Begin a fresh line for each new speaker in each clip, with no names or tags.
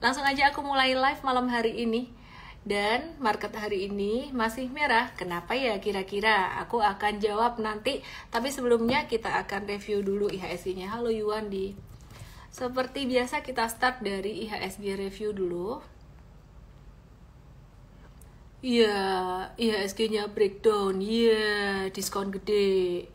Langsung aja aku mulai live malam hari ini. Dan market hari ini masih merah. Kenapa ya kira-kira? Aku akan jawab nanti. Tapi sebelumnya kita akan review dulu IHSG-nya. Halo Yuwandi. Seperti biasa kita start dari IHSG review dulu. Iya, IHSG-nya breakdown. Iya, diskon gede.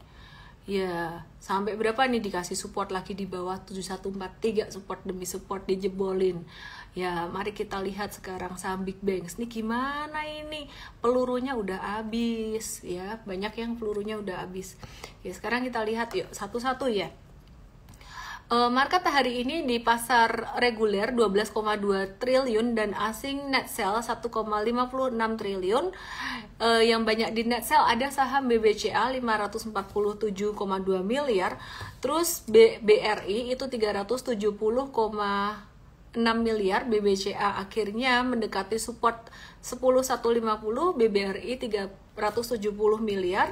Ya, sampai berapa nih dikasih support lagi di bawah 7143, support demi support dijebolin. Ya, mari kita lihat sekarang saham Big Banks. Nih gimana ini? Pelurunya udah habis ya. Banyak yang pelurunya udah habis. Ya, sekarang kita lihat yuk satu-satu ya. Market hari ini di pasar reguler 12,2 triliun dan asing net sell 1,56 triliun. Yang banyak di net sell ada saham BBCA 547,2 miliar, terus BRI itu 370,6 miliar. BBCA akhirnya mendekati support 10.150, BBRI 370 miliar.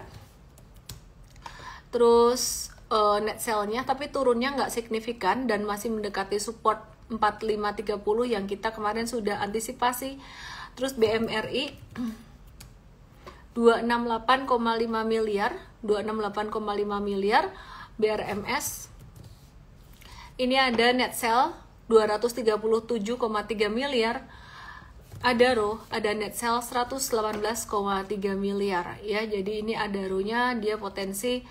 Terus net sell-nya tapi turunnya nggak signifikan dan masih mendekati support 4530 yang kita kemarin sudah antisipasi. Terus BMRI 268,5 miliar, 268,5 miliar. BRMS ini ada net sell 237,3 miliar. Adaro ada net sell 118,3 miliar ya. Jadi ini Adaro-nya dia potensi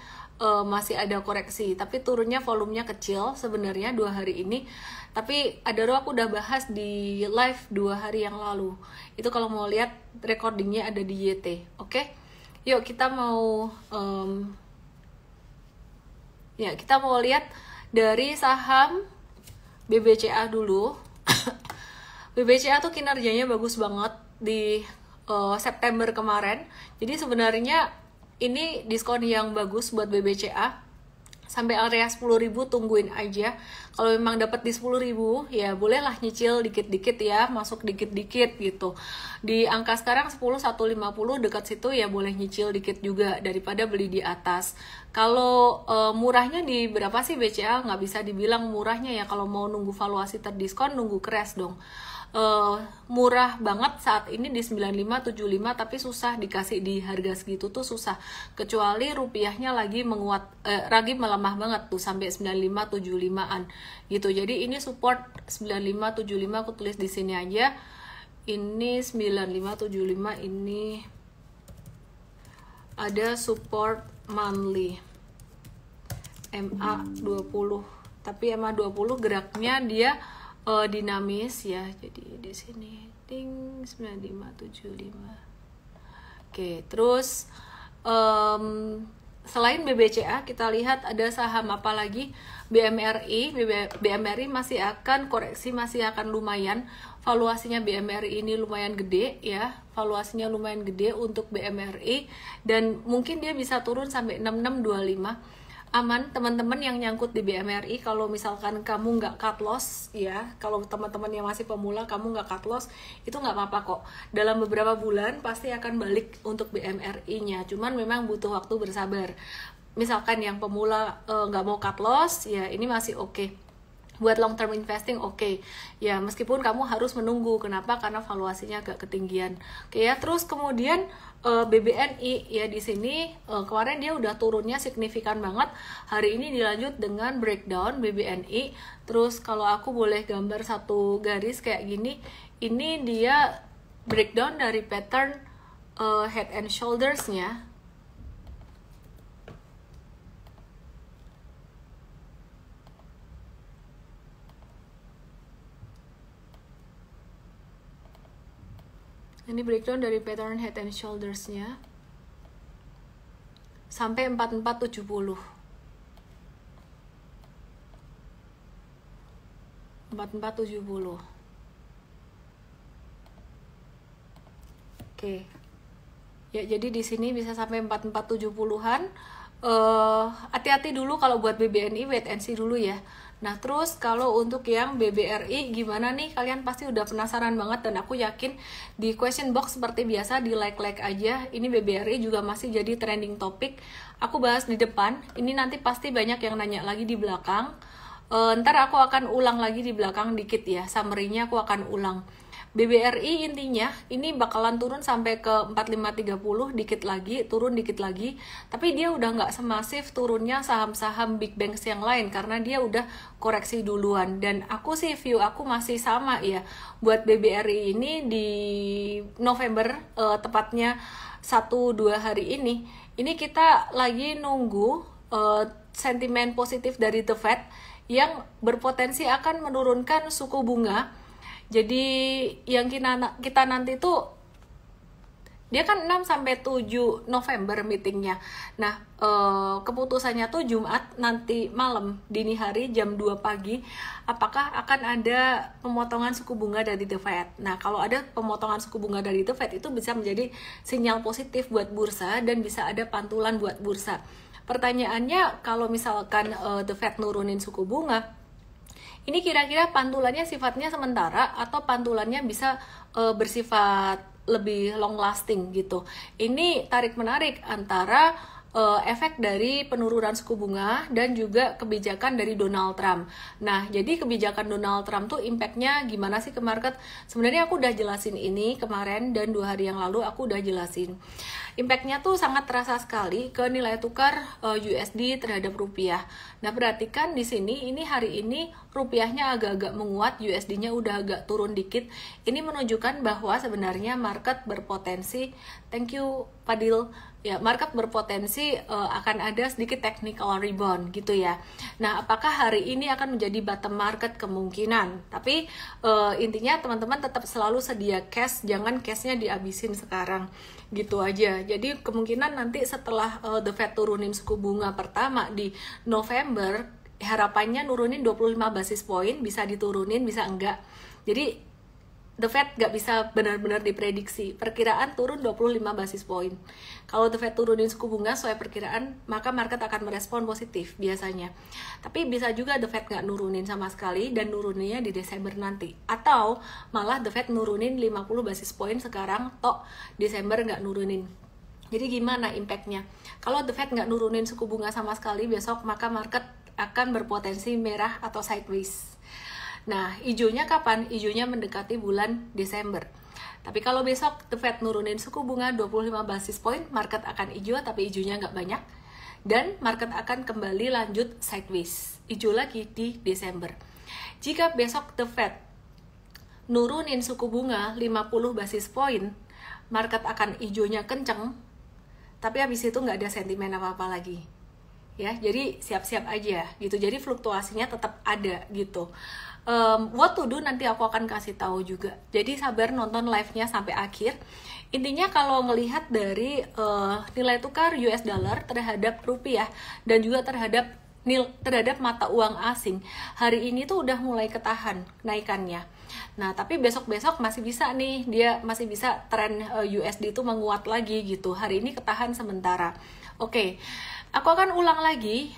masih ada koreksi, tapi turunnya volumenya kecil sebenarnya 2 hari ini. Tapi Adaro aku udah bahas di live 2 hari yang lalu. Itu kalau mau lihat recordingnya ada di YT. Oke, yuk kita mau kita mau lihat dari saham BBCA dulu. BBCA tuh kinerjanya bagus banget di September kemarin. Jadi sebenarnya ini diskon yang bagus buat BBCA. Sampai area 10.000 tungguin aja. Kalau memang dapat di 10.000 ya bolehlah nyicil dikit-dikit ya, masuk dikit-dikit gitu. Di angka sekarang 10.150 dekat situ ya boleh nyicil dikit juga daripada beli di atas. Kalau murahnya di berapa sih BCA? Nggak bisa dibilang murahnya ya, kalau mau nunggu valuasi terdiskon nunggu crash dong. Murah banget saat ini di 9575, tapi susah dikasih di harga segitu tuh susah, kecuali rupiahnya lagi lagi melemah banget tuh sampai 9575-an gitu. Jadi ini support 9575, aku tulis di sini aja. Ini 9575, ini ada support monthly MA20, tapi MA20 geraknya dia dinamis ya. Jadi di sini ting 9575. Oke, terus selain BBCA kita lihat ada saham apa lagi? BMRI. BMRI masih akan koreksi, masih akan lumayan. Valuasinya BMRI ini lumayan gede ya. Valuasinya lumayan gede untuk BMRI dan mungkin dia bisa turun sampai 6625. Aman teman-teman yang nyangkut di BMRI. Kalau misalkan kamu nggak cut loss ya, kalau teman-teman yang masih pemula kamu nggak cut loss, itu nggak apa-apa kok. Dalam beberapa bulan pasti akan balik untuk BMRI-nya. Cuman memang butuh waktu bersabar. Misalkan yang pemula nggak mau cut loss ya, ini masih oke. Buat long term investing oke. Ya meskipun kamu harus menunggu. Kenapa? Karena valuasinya agak ketinggian. Oke ya. Terus kemudian BBNI ya, di sini kemarin dia udah turunnya signifikan banget. Hari ini dilanjut dengan breakdown BBNI. Terus kalau aku boleh gambar satu garis kayak gini, ini dia breakdown dari pattern head and shoulders-nya. Ini breakdown dari pattern head and shoulders-nya sampai 4470. 4470. Oke. Ya, jadi di sini bisa sampai 4470-an. Hati-hati dulu kalau buat BBNI, wait and see dulu ya. Nah, terus kalau untuk yang BBRI gimana nih? Kalian pasti udah penasaran banget dan aku yakin di question box seperti biasa di like-like aja. Ini BBRI juga masih jadi trending topik. Aku bahas di depan. Ini nanti pasti banyak yang nanya lagi di belakang. Ntar aku akan ulang lagi di belakang dikit ya, summary-nya aku akan ulang. BBRI intinya ini bakalan turun sampai ke 4530, dikit lagi, turun dikit lagi. Tapi dia udah nggak semasif turunnya saham-saham big banks yang lain karena dia udah koreksi duluan. Dan aku sih view aku masih sama ya. Buat BBRI ini di November, tepatnya 1-2 hari ini kita lagi nunggu sentimen positif dari The Fed yang berpotensi akan menurunkan suku bunga. Jadi yang kita nanti tuh dia kan 6-7 November meetingnya. Nah, keputusannya tuh Jumat nanti malam, dini hari jam 2 pagi, apakah akan ada pemotongan suku bunga dari The Fed. Nah, kalau ada pemotongan suku bunga dari The Fed itu bisa menjadi sinyal positif buat bursa dan bisa ada pantulan buat bursa. Pertanyaannya, kalau misalkan The Fed nurunin suku bunga, ini kira-kira pantulannya sifatnya sementara atau pantulannya bisa bersifat lebih long lasting gitu. Ini tarik-menarik antara efek dari penurunan suku bunga dan juga kebijakan dari Donald Trump. Nah, jadi kebijakan Donald Trump tuh impact-nya gimana sih ke market? Sebenarnya aku udah jelasin ini kemarin dan 2 hari yang lalu aku udah jelasin. Impact-nya tuh sangat terasa sekali ke nilai tukar USD terhadap rupiah. Nah, perhatikan di sini, ini hari ini rupiahnya agak-agak menguat, USD-nya udah agak turun dikit. Ini menunjukkan bahwa sebenarnya market berpotensi, thank you Fadil, ya market berpotensi akan ada sedikit technical rebound gitu ya. Nah, apakah hari ini akan menjadi bottom market? Kemungkinan. Tapi intinya teman-teman tetap selalu sedia cash, jangan cashnya dihabisin sekarang. Gitu aja. Jadi kemungkinan nanti setelah The Fed turunin suku bunga pertama di November, harapannya nurunin 25 basis point, bisa diturunin, bisa enggak. Jadi The Fed nggak bisa benar-benar diprediksi. Perkiraan turun 25 basis point. Kalau The Fed turunin suku bunga sesuai perkiraan, maka market akan merespon positif biasanya. Tapi bisa juga The Fed nggak nurunin sama sekali dan nuruninnya di Desember nanti. Atau malah The Fed nurunin 50 basis point sekarang, toh Desember nggak nurunin. Jadi gimana impact-nya? Kalau The Fed nggak nurunin suku bunga sama sekali besok, maka market akan berpotensi merah atau sideways. Nah, hijaunya kapan? Hijaunya mendekati bulan Desember. Tapi kalau besok The Fed nurunin suku bunga 25 basis point, market akan hijau tapi hijaunya nggak banyak. Dan market akan kembali lanjut sideways. Hijau lagi di Desember. Jika besok The Fed nurunin suku bunga 50 basis point, market akan hijaunya kenceng, tapi habis itu nggak ada sentimen apa-apa lagi. Ya, jadi siap-siap aja gitu. Jadi fluktuasinya tetap ada gitu. What to do nanti aku akan kasih tahu juga. Jadi sabar nonton live-nya sampai akhir. Intinya kalau ngelihat dari nilai tukar US dollar terhadap rupiah dan juga terhadap mata uang asing, hari ini tuh udah mulai ketahan naikannya. Nah, tapi besok-besok masih bisa nih, dia masih bisa tren USD itu menguat lagi gitu. Hari ini ketahan sementara. Oke, aku akan ulang lagi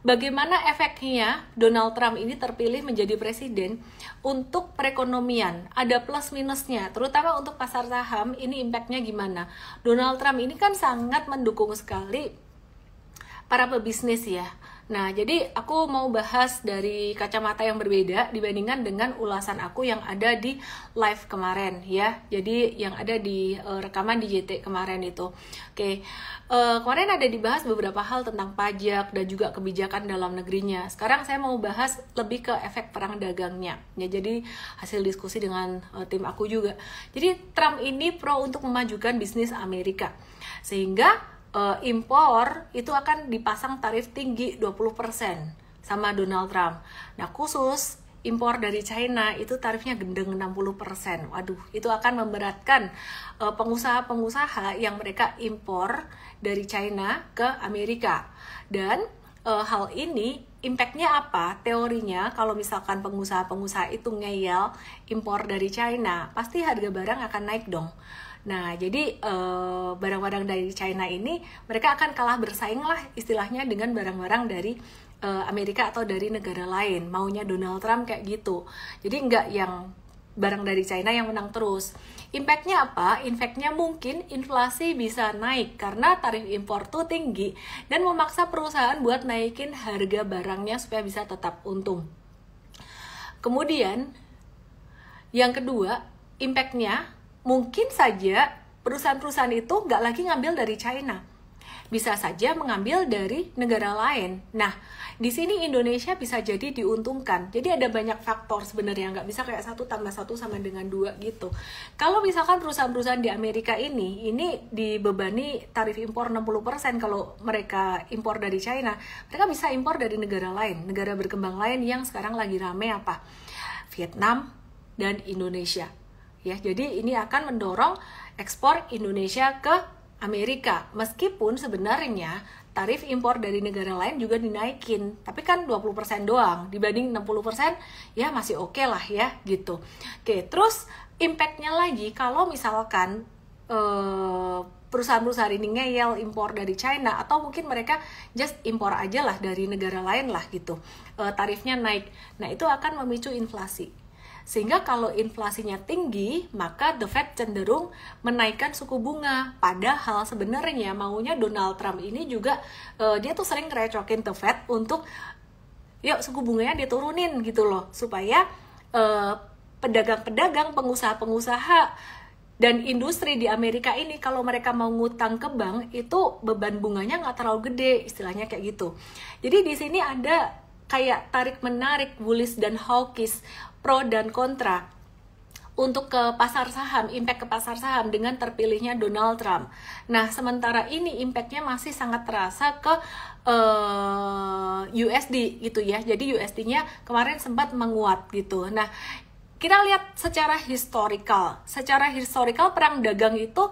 bagaimana efeknya Donald Trump ini terpilih menjadi presiden untuk perekonomian. Ada plus minusnya, terutama untuk pasar saham, ini impact-nya gimana. Donald Trump ini kan sangat mendukung sekali para pebisnis ya. Nah, jadi aku mau bahas dari kacamata yang berbeda dibandingkan dengan ulasan aku yang ada di live kemarin ya. Jadi yang ada di rekaman di JT kemarin itu. Oke, kemarin ada dibahas beberapa hal tentang pajak dan juga kebijakan dalam negerinya. Sekarang saya mau bahas lebih ke efek perang dagangnya. Ya, jadi hasil diskusi dengan tim aku juga. Jadi Trump ini pro untuk memajukan bisnis Amerika. Sehingga impor itu akan dipasang tarif tinggi 20% sama Donald Trump. Nah, khusus impor dari China itu tarifnya gendeng 60%. Waduh, itu akan memberatkan pengusaha-pengusaha yang mereka impor dari China ke Amerika. Dan hal ini impact-nya apa? Teorinya kalau misalkan pengusaha-pengusaha itu ngeyel impor dari China, pasti harga barang akan naik dong. Nah, jadi barang-barang dari China ini mereka akan kalah bersaing lah istilahnya dengan barang-barang dari Amerika atau dari negara lain. Maunya Donald Trump kayak gitu. Jadi nggak yang barang dari China yang menang terus. Impactnya apa? Impactnya mungkin inflasi bisa naik karena tarif impor tuh tinggi dan memaksa perusahaan buat naikin harga barangnya supaya bisa tetap untung. Kemudian yang kedua, impactnya mungkin saja perusahaan-perusahaan itu nggak lagi ngambil dari China, bisa saja mengambil dari negara lain. Nah, di sini Indonesia bisa jadi diuntungkan. Jadi ada banyak faktor sebenarnya, nggak bisa kayak 1 tambah 1 sama dengan 2 gitu. Kalau misalkan perusahaan-perusahaan di Amerika ini dibebani tarif impor 60% kalau mereka impor dari China, mereka bisa impor dari negara lain, negara berkembang lain yang sekarang lagi rame apa? Vietnam dan Indonesia. Ya, jadi ini akan mendorong ekspor Indonesia ke Amerika, meskipun sebenarnya tarif impor dari negara lain juga dinaikin, tapi kan 20% doang, dibanding 60% ya masih oke lah ya, gitu. Oke, terus impactnya lagi, kalau misalkan perusahaan-perusahaan ini ngeyel impor dari China, atau mungkin mereka just impor aja lah dari negara lain lah gitu, tarifnya naik, nah itu akan memicu inflasi. Sehingga kalau inflasinya tinggi, maka The Fed cenderung menaikkan suku bunga. Padahal sebenarnya maunya Donald Trump ini juga, dia tuh sering ngerecokin The Fed untuk, yuk suku bunganya diturunin gitu loh. Supaya pedagang-pedagang, pengusaha-pengusaha, dan industri di Amerika ini kalau mereka mau ngutang ke bank, itu beban bunganya nggak terlalu gede, istilahnya kayak gitu. Jadi di sini ada kayak tarik-menarik, bullish dan hawkish, pro dan kontra untuk ke pasar saham, impact ke pasar saham dengan terpilihnya Donald Trump. Nah, sementara ini impactnya masih sangat terasa ke USD gitu ya. Jadi USD-nya kemarin sempat menguat gitu. Nah, kita lihat secara historical. Secara historical perang dagang itu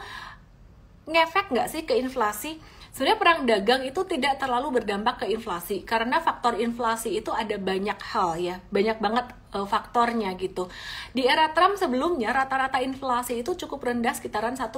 ngefek nggak sih ke inflasi? Sebenarnya perang dagang itu tidak terlalu berdampak ke inflasi, karena faktor inflasi itu ada banyak hal ya, banyak banget faktornya gitu. Di era Trump sebelumnya rata-rata inflasi itu cukup rendah, sekitaran 1,9%,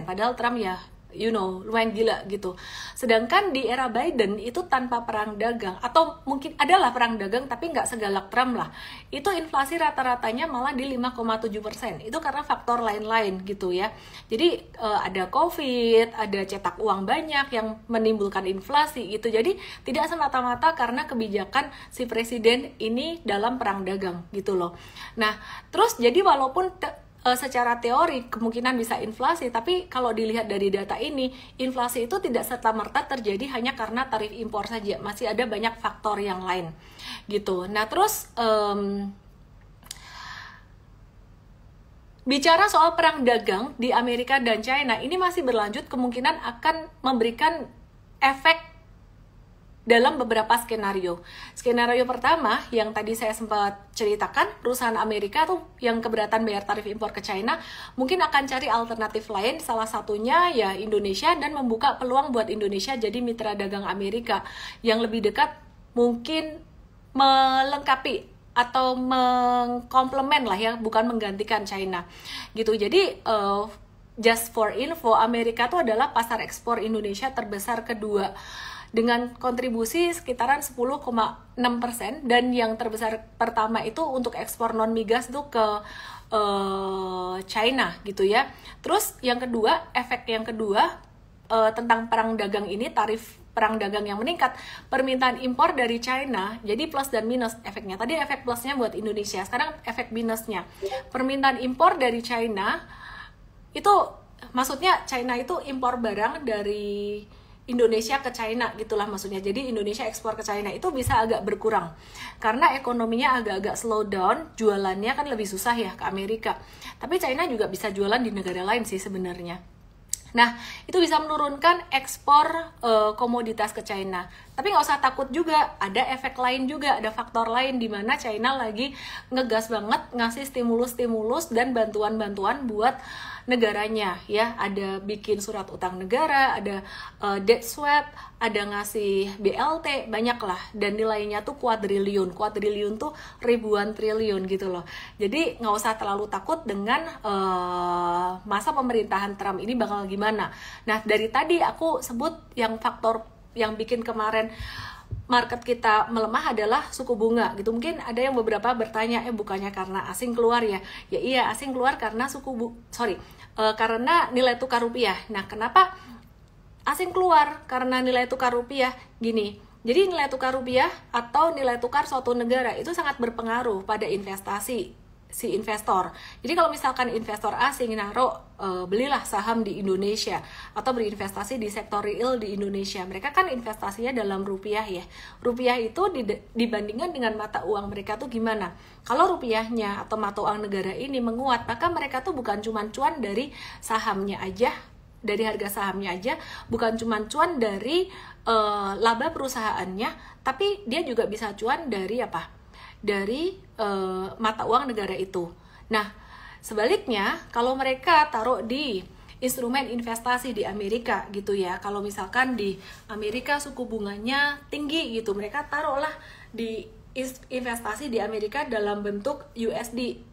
padahal Trump ya lumayan gila gitu. Sedangkan di era Biden itu tanpa perang dagang, atau mungkin adalah perang dagang tapi nggak segalak Trump lah, itu inflasi rata-ratanya malah di 5,7%. Itu karena faktor lain-lain gitu ya. Jadi ada COVID, ada cetak uang banyak yang menimbulkan inflasi gitu. Jadi tidak semata-mata karena kebijakan si presiden ini dalam perang dagang gitu loh. Nah, terus jadi walaupun secara teori kemungkinan bisa inflasi, tapi kalau dilihat dari data ini, inflasi itu tidak serta-merta terjadi hanya karena tarif impor saja, masih ada banyak faktor yang lain gitu. Nah, terus bicara soal perang dagang di Amerika dan China, ini masih berlanjut, kemungkinan akan memberikan efek dalam beberapa skenario. Skenario pertama yang tadi saya sempat ceritakan, perusahaan Amerika tuh yang keberatan bayar tarif impor ke China mungkin akan cari alternatif lain, salah satunya ya Indonesia, dan membuka peluang buat Indonesia jadi mitra dagang Amerika yang lebih dekat, mungkin melengkapi atau mengkomplement lah ya, bukan menggantikan China gitu. Jadi just for info, Amerika tuh adalah pasar ekspor Indonesia terbesar kedua dengan kontribusi sekitaran 10,6%, dan yang terbesar pertama itu untuk ekspor non migas itu ke China gitu ya. Terus yang kedua, efek yang kedua tentang perang dagang ini, tarif perang dagang yang meningkat, permintaan impor dari China, jadi plus dan minus efeknya. Tadi efek plusnya buat Indonesia, sekarang efek minusnya. Permintaan impor dari China itu, maksudnya China itu impor barang dari Indonesia ke China gitulah maksudnya. Jadi Indonesia ekspor ke China itu bisa agak berkurang karena ekonominya agak-agak slow down, jualannya kan lebih susah ya ke Amerika. Tapi China juga bisa jualan di negara lain sih sebenarnya. Nah, itu bisa menurunkan ekspor komoditas ke China. Tapi nggak usah takut juga, ada efek lain juga, ada faktor lain di mana China lagi ngegas banget ngasih stimulus-stimulus dan bantuan-bantuan buat negaranya ya. Ada bikin surat utang negara, ada debt swap, ada ngasih BLT, banyak lah, dan nilainya tuh kuadriliun tuh ribuan triliun gitu loh. Jadi nggak usah terlalu takut dengan masa pemerintahan Trump ini bakal gimana. Nah, dari tadi aku sebut yang faktor yang bikin kemarin market kita melemah adalah suku bunga gitu. Mungkin ada yang beberapa bertanya, bukannya karena asing keluar ya? Ya iya, asing keluar karena karena nilai tukar rupiah. Nah, kenapa asing keluar? Karena nilai tukar rupiah gini. Jadi nilai tukar rupiah atau nilai tukar suatu negara itu sangat berpengaruh pada investasi si investor. Jadi kalau misalkan investor asing belilah saham di Indonesia atau berinvestasi di sektor real di Indonesia, mereka kan investasinya dalam rupiah ya. Rupiah itu dibandingkan dengan mata uang mereka tuh gimana? Kalau rupiahnya atau mata uang negara ini menguat, maka mereka tuh bukan cuma cuan dari sahamnya aja, dari harga sahamnya aja, bukan cuma cuan dari laba perusahaannya, tapi dia juga bisa cuan dari apa? Dari mata uang negara itu. Nah, sebaliknya kalau mereka taruh di instrumen investasi di Amerika gitu ya, kalau misalkan di Amerika suku bunganya tinggi gitu, mereka taruhlah di investasi di Amerika dalam bentuk USD.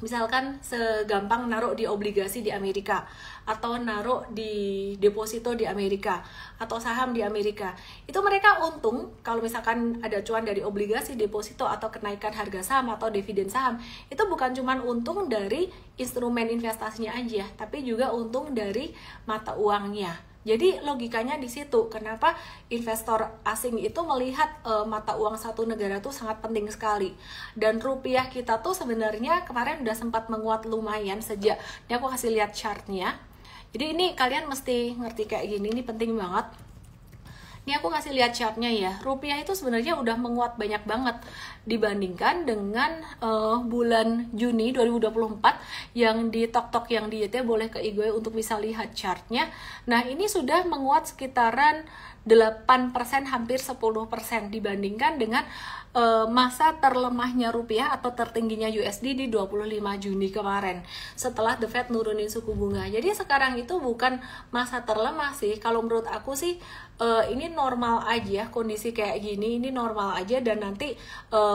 Misalkan segampang naruh di obligasi di Amerika, atau naruh di deposito di Amerika, atau saham di Amerika. Itu mereka untung kalau misalkan ada cuan dari obligasi, deposito, atau kenaikan harga saham atau dividen saham. Itu bukan cuma untung dari instrumen investasinya aja, tapi juga untung dari mata uangnya. Jadi logikanya di situ, kenapa investor asing itu melihat mata uang satu negara tuh sangat penting sekali. Dan rupiah kita tuh sebenarnya kemarin udah sempat menguat lumayan sejak, ini aku kasih lihat chartnya. Jadi ini kalian mesti ngerti kayak gini, ini penting banget. Ini aku kasih lihat chartnya ya, rupiah itu sebenarnya udah menguat banyak banget dibandingkan dengan bulan Juni 2024 yang di tok-tok yang di YT, boleh ke IG untuk bisa lihat chartnya. Nah ini sudah menguat sekitaran 8%, hampir 10% dibandingkan dengan masa terlemahnya rupiah atau tertingginya USD di 25 Juni kemarin setelah The Fed nurunin suku bunga. Jadi sekarang itu bukan masa terlemah sih, kalau menurut aku sih ini normal aja, kondisi kayak gini ini normal aja, dan nanti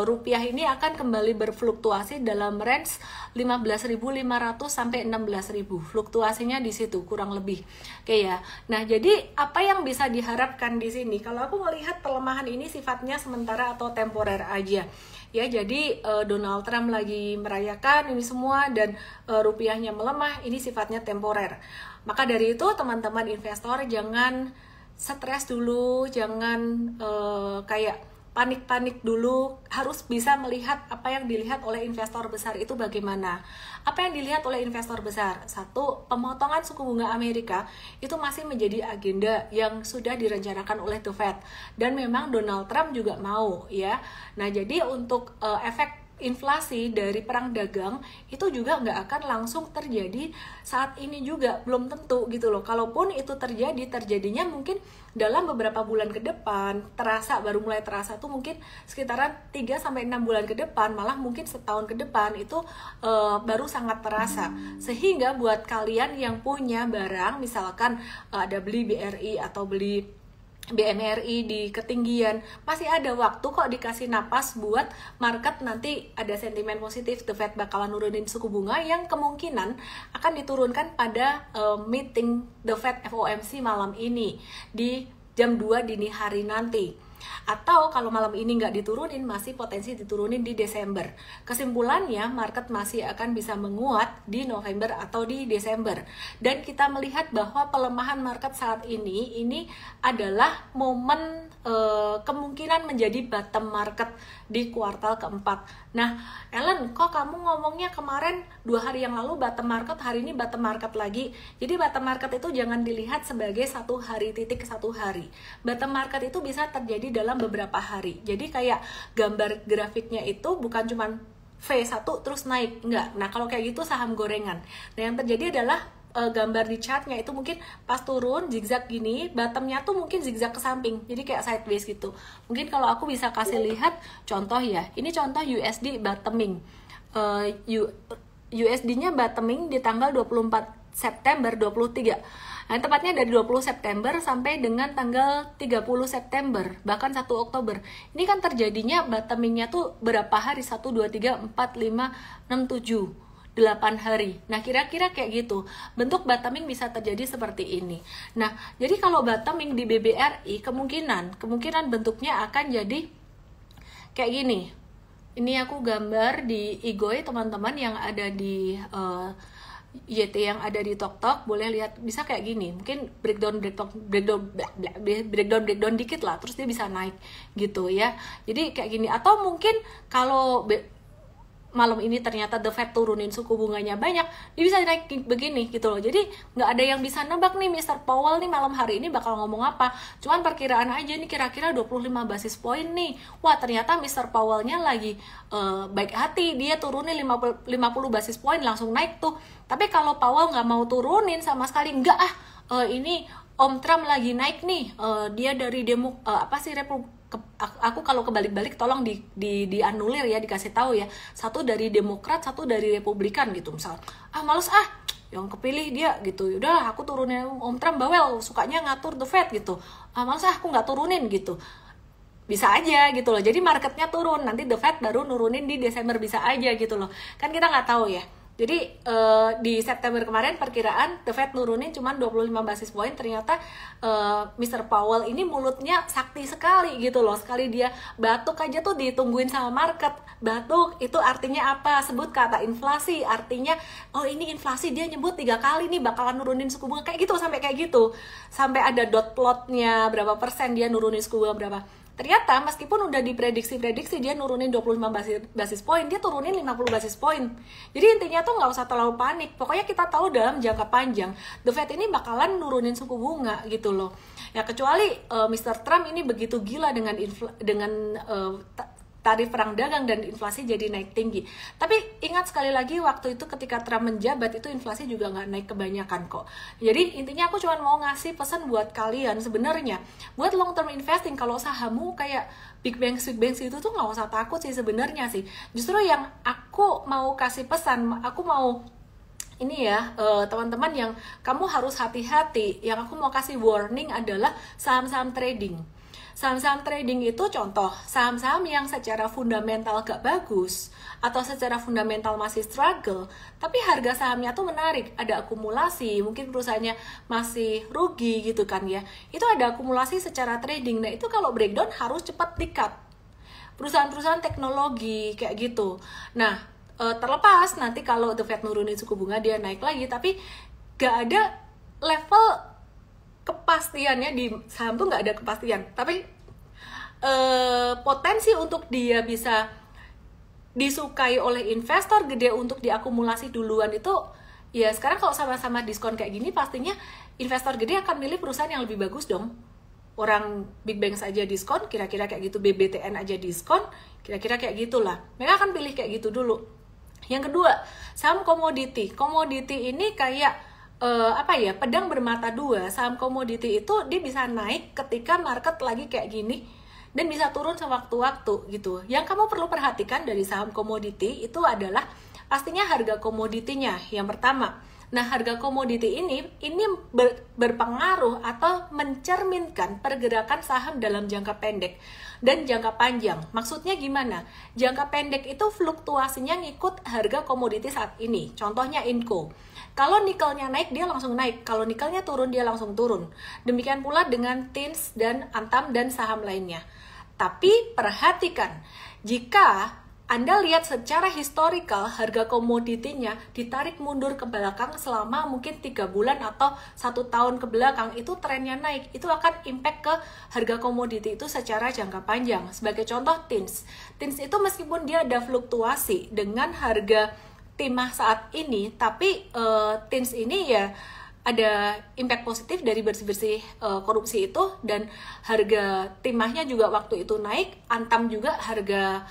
rupiah ini akan kembali berfluktuasi dalam range 15.500 sampai 16.000, fluktuasinya di situ kurang lebih. Oke ya. Nah, jadi apa yang bisa diharapkan di sini? Kalau aku melihat pelemahan ini sifatnya sementara atau temporer aja. Ya, jadi Donald Trump lagi merayakan ini semua dan rupiahnya melemah, ini sifatnya temporer. Maka dari itu teman-teman investor jangan stres dulu, jangan kayak panik-panik dulu, harus bisa melihat apa yang dilihat oleh investor besar itu bagaimana. Apa yang dilihat oleh investor besar? Satu, pemotongan suku bunga Amerika itu masih menjadi agenda yang sudah direncanakan oleh The Fed, dan memang Donald Trump juga mau ya. Nah, jadi untuk efek inflasi dari perang dagang itu juga nggak akan langsung terjadi saat ini juga, belum tentu gitu loh. Kalaupun itu terjadinya mungkin dalam beberapa bulan ke depan, baru mulai terasa tuh mungkin sekitaran 3-6 bulan ke depan, malah mungkin setahun ke depan itu baru sangat terasa. Sehingga buat kalian yang punya barang, misalkan ada beli BRI atau beli BMRI di ketinggian, masih ada waktu kok dikasih napas buat market nanti ada sentimen positif, The Fed bakalan nurunin suku bunga yang kemungkinan akan diturunkan pada meeting The Fed FOMC malam ini di jam 2 dini hari nanti. Atau kalau malam ini nggak diturunin, masih potensi diturunin di Desember. Kesimpulannya, market masih akan bisa menguat di November atau di Desember. Dan kita melihat bahwa pelemahan market saat ini adalah momen kemungkinan menjadi bottom market di kuartal keempat. Nah, Ellen, kok kamu ngomongnya kemarin 2 hari yang lalu bottom market, hari ini bottom market lagi? Jadi bottom market itu jangan dilihat sebagai satu hari. Bottom market itu bisa terjadi dalam beberapa hari. Jadi kayak gambar grafiknya itu bukan cuman V1 terus naik, enggak. Nah, kalau kayak gitu saham gorengan. Nah, yang terjadi adalah gambar di chartnya itu mungkin pas turun zigzag gini, bottomnya tuh mungkin zigzag ke samping, jadi kayak sideways gitu. Mungkin kalau aku bisa kasih lihat contoh ya, ini contoh USD bottoming. USD-nya bottoming di tanggal 24 September 23. Nah, tepatnya dari 20 September sampai dengan tanggal 30 September, bahkan 1 Oktober. Ini kan terjadinya bottomingnya tuh berapa hari? 1, 2, 3, 4, 5, 6, 7. 8 hari. Nah, kira-kira kayak gitu. Bentuk bottoming bisa terjadi seperti ini. Nah, jadi kalau bottoming di BBRI kemungkinan bentuknya akan jadi kayak gini. Ini aku gambar di Igoy, teman-teman yang ada di YT yang ada di TokTok boleh lihat, bisa kayak gini. Mungkin breakdown dikit lah, terus dia bisa naik gitu ya. Jadi kayak gini. Atau mungkin kalau malam ini ternyata The Fed turunin suku bunganya banyak, dia bisa naik begini gitu loh. Jadi nggak ada yang bisa nebak nih Mr. Powell nih malam hari ini bakal ngomong apa. Cuman perkiraan aja nih, kira-kira 25 basis point nih. Wah, ternyata Mr. Powell-nya lagi baik hati, dia turunin 50 basis point langsung naik tuh. Tapi kalau Powell nggak mau turunin sama sekali, ini Om Trump lagi naik nih, dia dari aku kalau kebalik-balik tolong dianulir ya, dikasih tahu ya, satu dari Demokrat, satu dari Republikan gitu. Misal males yang kepilih dia gitu, udahlah aku turunin, Om Trump bawel, sukanya ngatur The Fed gitu, males aku nggak turunin gitu. Bisa aja gitu loh. Jadi marketnya turun, nanti The Fed baru nurunin di Desember, bisa aja gitu loh. Kan kita nggak tahu ya. Jadi di September kemarin perkiraan The Fed nurunin cuma 25 basis point, ternyata Mr. Powell ini mulutnya sakti sekali gitu loh. Sekali dia batuk aja tuh ditungguin sama market. Batuk itu artinya apa? Sebut kata inflasi, artinya oh ini inflasi, dia nyebut 3 kali nih bakalan nurunin suku bunga, kayak gitu, sampai kayak gitu. Sampai ada dot plotnya berapa persen dia nurunin suku bunga berapa. Ternyata meskipun udah diprediksi dia nurunin 25 basis point, dia turunin 50 basis point. Jadi intinya tuh nggak usah terlalu panik. Pokoknya kita tahu dalam jangka panjang The Fed ini bakalan nurunin suku bunga gitu loh. Ya kecuali Mr. Trump ini begitu gila dengan tarif perang dagang dan inflasi jadi naik tinggi. Tapi ingat sekali lagi, waktu itu ketika Trump menjabat itu inflasi juga nggak naik kebanyakan kok. Jadi intinya aku cuma mau ngasih pesan buat kalian, sebenarnya buat long term investing, kalau sahammu kayak big banks itu tuh nggak usah takut sih sebenarnya sih. Justru yang aku mau kasih pesan, aku mau ini ya teman-teman, yang kamu harus hati-hati, yang aku mau kasih warning adalah saham-saham trading. Saham-saham trading itu contoh saham-saham yang secara fundamental gak bagus atau secara fundamental masih struggle, tapi harga sahamnya tuh menarik, ada akumulasi, mungkin perusahaannya masih rugi gitu kan ya. Itu ada akumulasi secara trading. Nah, itu kalau breakdown harus cepat di-cut. Perusahaan-perusahaan teknologi kayak gitu. Nah, terlepas nanti kalau The Fed nurunin suku bunga dia naik lagi, tapi gak ada level kepastiannya di saham tuh, nggak ada kepastian, tapi potensi untuk dia bisa disukai oleh investor gede untuk diakumulasi duluan itu ya. Sekarang kalau sama-sama diskon kayak gini, pastinya investor gede akan milih perusahaan yang lebih bagus dong. Orang big bank saja diskon, kira-kira kayak gitu, BBTN aja diskon, kira-kira kayak gitulah, mereka akan pilih kayak gitu dulu. Yang kedua, saham komoditi ini kayak pedang bermata dua. Saham komoditi itu dia bisa naik ketika market lagi kayak gini dan bisa turun sewaktu-waktu gitu. Yang kamu perlu perhatikan dari saham komoditi itu adalah pastinya harga komoditinya yang pertama. Nah, harga komoditi ini berpengaruh atau mencerminkan pergerakan saham dalam jangka pendek dan jangka panjang. Maksudnya gimana? Jangka pendek itu fluktuasinya ngikut harga komoditi saat ini. Contohnya Inco. Kalau nikelnya naik, dia langsung naik. Kalau nikelnya turun, dia langsung turun. Demikian pula dengan TINS dan Antam dan saham lainnya. Tapi perhatikan, jika Anda lihat secara historical, harga komoditinya ditarik mundur ke belakang selama mungkin 3 bulan atau 1 tahun ke belakang, itu trennya naik, itu akan impact ke harga komoditi itu secara jangka panjang. Sebagai contoh TINS itu meskipun dia ada fluktuasi dengan harga timah saat ini, tapi TINS ini ya ada impact positif dari bersih-bersih korupsi itu, dan harga timahnya juga waktu itu naik. Antam juga harga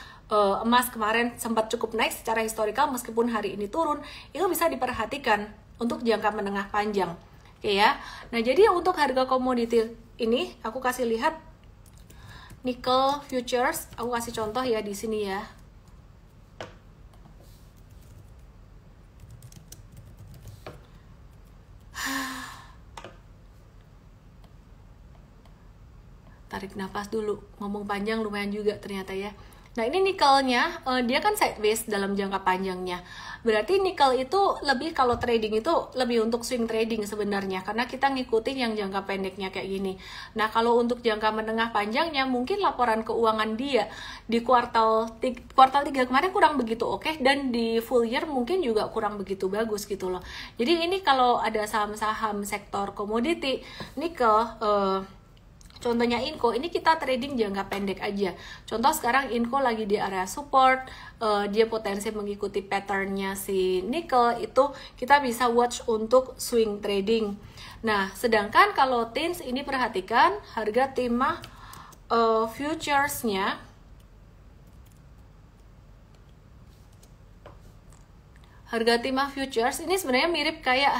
emas kemarin sempat cukup naik secara historikal, meskipun hari ini turun. Itu bisa diperhatikan untuk jangka menengah panjang. Oke ya. Nah, jadi untuk harga komoditi ini aku kasih lihat nickel futures, aku kasih contoh ya di sini ya. Tarik nafas dulu, ngomong panjang lumayan juga ternyata ya. Nah ini nikelnya, dia kan sideways dalam jangka panjangnya. Berarti nikel itu lebih, kalau trading itu lebih untuk swing trading sebenarnya, karena kita ngikutin yang jangka pendeknya kayak gini. Nah kalau untuk jangka menengah panjangnya, mungkin laporan keuangan dia di kuartal 3 kemarin kurang begitu oke, dan di full year mungkin juga kurang begitu bagus gitu loh. Jadi ini kalau ada saham-saham sektor komoditi nikel, contohnya Inco, ini kita trading jangka pendek aja. Contoh sekarang Inco lagi di area support, dia potensi mengikuti patternnya si nickel, itu kita bisa watch untuk swing trading. Nah, sedangkan kalau TINS ini perhatikan harga timah futuresnya. Harga timah futures ini sebenarnya mirip kayak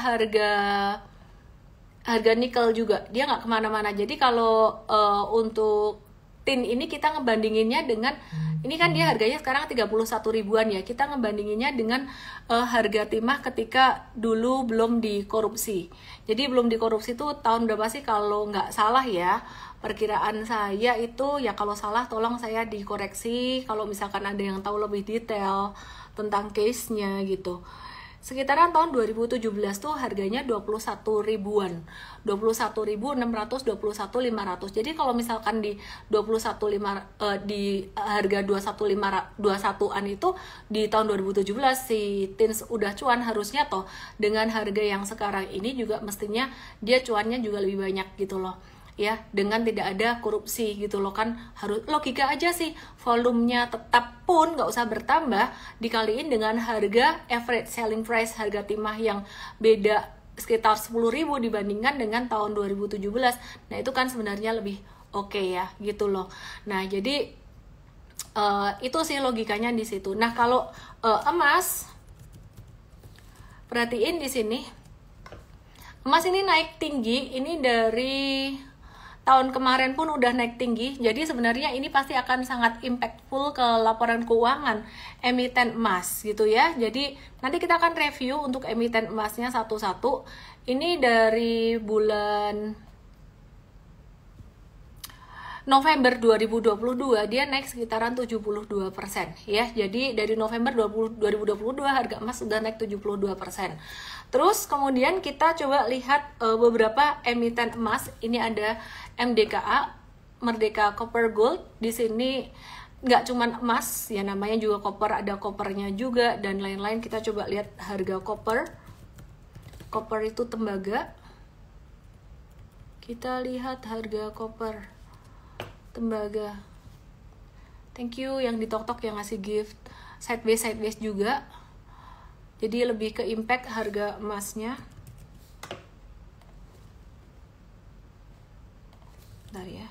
harga nikel juga, dia nggak kemana-mana. Jadi kalau untuk tin ini kita ngebandinginnya dengan, ini kan dia harganya sekarang 31 ribuan ya, kita ngebandinginnya dengan harga timah ketika dulu belum dikorupsi. Jadi belum dikorupsi itu tahun berapa sih kalau nggak salah ya, perkiraan saya itu ya, kalau salah tolong saya dikoreksi kalau misalkan ada yang tahu lebih detail tentang case-nya gitu. Sekitaran tahun 2017 tuh harganya 21 ribuan, 21.600, 21.500. Jadi kalau misalkan di 21.500 di harga 21.an itu di tahun 2017 si TINS udah cuan, harusnya toh dengan harga yang sekarang ini juga mestinya dia cuannya juga lebih banyak gitu loh. Ya, dengan tidak ada korupsi gitu loh kan, harus logika aja sih, volumenya tetap pun nggak usah bertambah, dikaliin dengan harga average selling price, harga timah yang beda sekitar 10.000 dibandingkan dengan tahun 2017. Nah itu kan sebenarnya lebih oke ya gitu loh. Nah jadi itu sih logikanya di situ. Nah kalau emas, perhatiin di sini, emas ini naik tinggi, ini dari tahun kemarin pun udah naik tinggi. Jadi sebenarnya ini pasti akan sangat impactful ke laporan keuangan emiten emas gitu ya. Jadi nanti kita akan review untuk emiten emasnya satu-satu. Ini dari bulan November 2022 dia naik sekitaran 72% ya. Jadi dari November 2022 harga emas sudah naik 72%. Terus kemudian kita coba lihat beberapa emiten emas. Ini ada MDKA, Merdeka Copper Gold. Di sini nggak cuma emas ya, namanya juga copper, ada coppernya juga dan lain-lain. Kita coba lihat harga copper. Copper itu tembaga. Kita lihat harga copper tembaga. Thank you yang di TokTok yang ngasih gift. Sideways juga. Jadi lebih ke impact harga emasnya. Bentar ya.